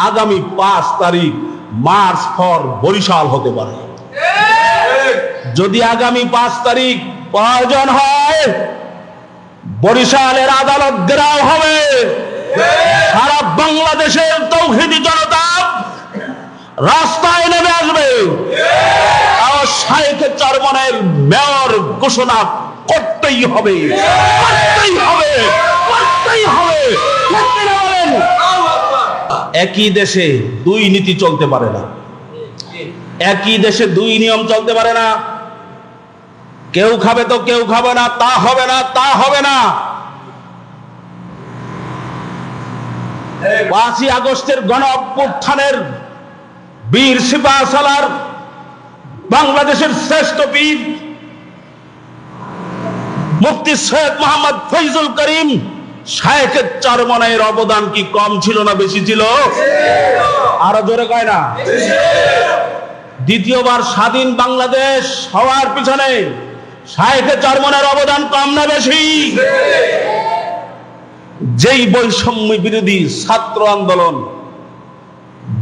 আগামী 5 তারিখ March for Barishal হতে পারে। যদি আগামী 5 তারিখ প্রয়োজন হয় বরিশালের আদালত ঘেরাও হবে, সারা বাংলাদেশের তৌহিদি জনতা রাস্তায় নেমে আসবে, শাইখ চরমনের মেয়র ঘোষণা করতেই হবে, করতেই হবে, করতেই হবে। একই দেশে দুই নীতি চলতে পারে না, একই দেশে দুই নিয়ম চলতে পারে না। কেউ খাবে তো কেউ খাবে না, তা হবে না, তা হবে না। 5ই আগস্টের গণ অভ্যুত্থানের বীর সিপাহ সালার বাংলাদেশের শ্রেষ্ঠ বীর মুফতি সৈয়দ মোহাম্মদ ফয়জুল করিম শাইখ চরমনাইয়ের অবদান কি কম ছিল না বেশি ছিল? আরো জোরে কয় না? দ্বিতীয়বার স্বাধীন বাংলাদেশ হওয়ার পিছনে শাইখ চরমনাইয়ের অবদান কম না বেশি? যেই বৈষম্য বিরোধী ছাত্র আন্দোলন,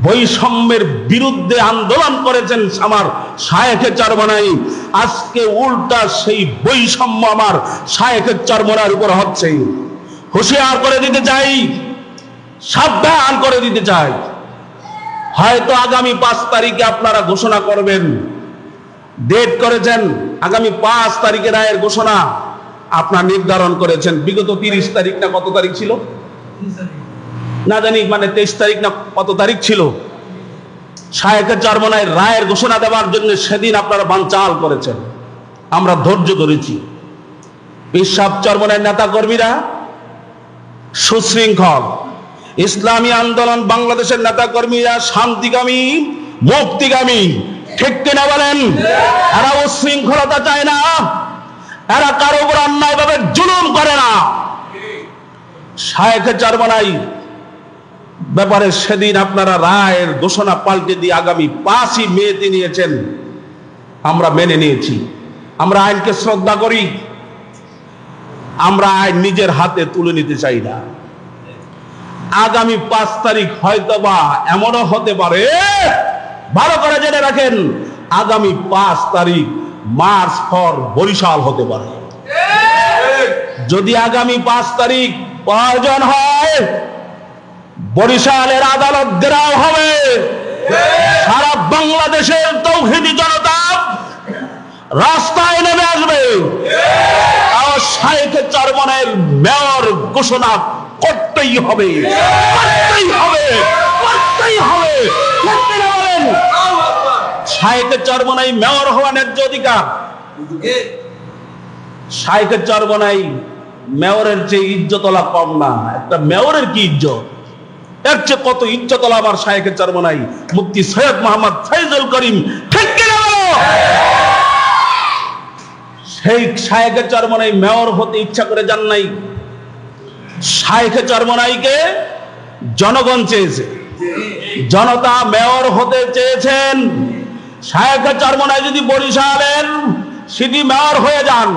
বৈষম্যের বিরুদ্ধে আন্দোলন করেছেন আমার শাইখ চরমনাই, আজকে উল্টা সেই বৈষম্য আমার শাইখ চরমনাইয়ের উপর হচ্ছে। হুঁশিয়ার করে দিতে চাই, সাবধান করে দিতে চাই। হয়তো আগামী 5 তারিখে আপনারা ঘোষণা করবেন, ডেট করেছেন আগামী 5 তারিখে রায়ের ঘোষণা আপনারা নির্ধারণ করেছেন। বিগত 30 তারিখ না কত তারিখ ছিল না জানি, মানে 23 তারিখ না কত তারিখ ছিল, শাইখ চরমনাইয়ের রায়ের ঘোষণা দেওয়ার জন্য সেদিন আপনারা বানচাল করেছেন। আমরা ধৈর্য ধরেছি। ইসলাম চরমনাইয়ের নেতা কর্মীরা সুশৃঙ্খল, ইসলামী আন্দোলন বাংলাদেশের নেতা কর্মীরা শান্তিকামী, মুক্তিকামী, ঠিক কিনা বলেন? এরা উশৃঙ্খলতা চায় না, এরা কারো উপর অন্যায়ভাবে জুলুম করে না। শাইখ চরমনাই ব্যাপারে সেদিন আপনারা রায়ের ঘোষণা পাল্টে দিয়ে আগামী 5ই মেতে নিয়েছেন, আমরা মেনে নিয়েছি। আমরা আইনকে শ্রদ্ধা করি, আমরা আইন নিজের হাতে তুলে নিতে চাই না। আগামী 5 তারিখ হয়তোবা এমনও হতে পারে, ভালো করে জেনে রাখেন, আগামী 5 তারিখ মার্চ ফর বরিশাল হতে পারে। যদি আগামী 5 তারিখ প্রয়োজন হয় বরিশালের আদালত ঘেরাও হবে, সারা বাংলাদেশের তৌহিদি জনতা রাস্তায় নেমে আসবে, শাইখ চরমনাইয়ের মেয়র ঘোষণা করতেই হবে, করতেই হবে, করতেই হবে। শাইখ চরমনাই মেয়র হওয়া ন্যায্য অধিকার। শাইখ চরমনাই মেয়রের চেয়ে ইজ্জতলা কম না। একটা মেয়রের কি ইজ্জত, এর চেয়ে কত ইজ্জতলা আমার শাইখ চরমনাই মুফতি সৈয়দ মোহাম্মদ ফয়জুল করিম, ঠিক কিনা বলো? সেই শাইখ চরমনাই মেয়র হতে ইচ্ছা করে যান নাই, শাইখ চরমনাইকে জনগণ চেয়েছে, জনতা মেয়র হতে চেয়েছেন। শাইখ চরমনাই যদি বরিশালের সিটি মেয়র হয়ে যান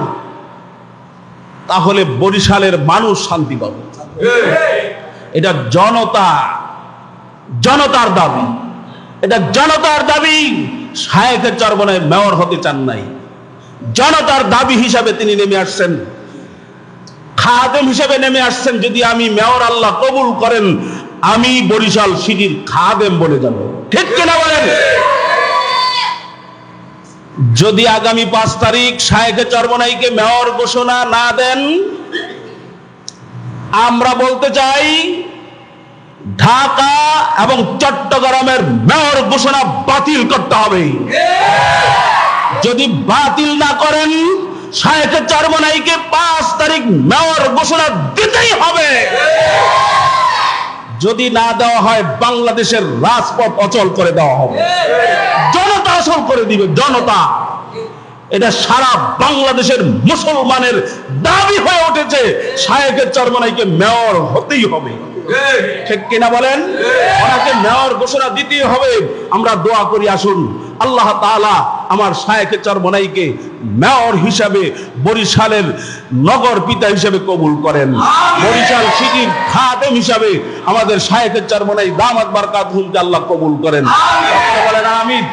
তাহলে বরিশালের মানুষ শান্তি পাবে। এটা জনতার দাবি, এটা জনতার দাবি। শাইখ চরমনাই মেয়র হতে চান নাই, জনতার দাবি হিসাবে তিনি নেমে আসছেন, খাদেম হিসেবে নেমে আসছেন। যদি আমি মেয়র আল্লাহ কবুল করেন, আমি বরিশাল সিটির খাদেম বলে যাব, ঠিক কিনা বলেন? যদি আগামী 5 তারিখ শাইখ চরমনাইকে মেয়র ঘোষণা না দেন, আমরা বলতে চাই ঢাকা এবং চট্টগ্রামের মেয়র ঘোষণা বাতিল করতে হবে। যদি বাতিল না করেন, শাইখ চরমনাইকে 5 তারিখ মেয়র ঘোষণা দিতেই হবে। যদি না দেওয়া হয়, বাংলাদেশের রাজপথ অচল করে দেওয়া হবে, জনতা অচল করে দিবে, জনতা। এটা সারা বাংলাদেশের মুসলমানের দাবি হয়ে উঠেছে, শাইখ চরমনাইকে মেয়র হতেই হবে, ঠিক কিনা বলেন? ওনাকে মেয়র ঘোষণা দিতেই হবে। আমরা দোয়া করি, আসুন আল্লাহ তাআলা আমার শায়েখে চরমনাইকে মেয়র হিসাবে বরিশালের নগর পিতা হিসাবে কবুল করেন। বরিশাল সিটির খাদেম হিসাবে আমাদের শায়েখে চরমনাই দামাত বারকাতুহুকে আল্লাহ কবুল করেন। বলেন আমিন।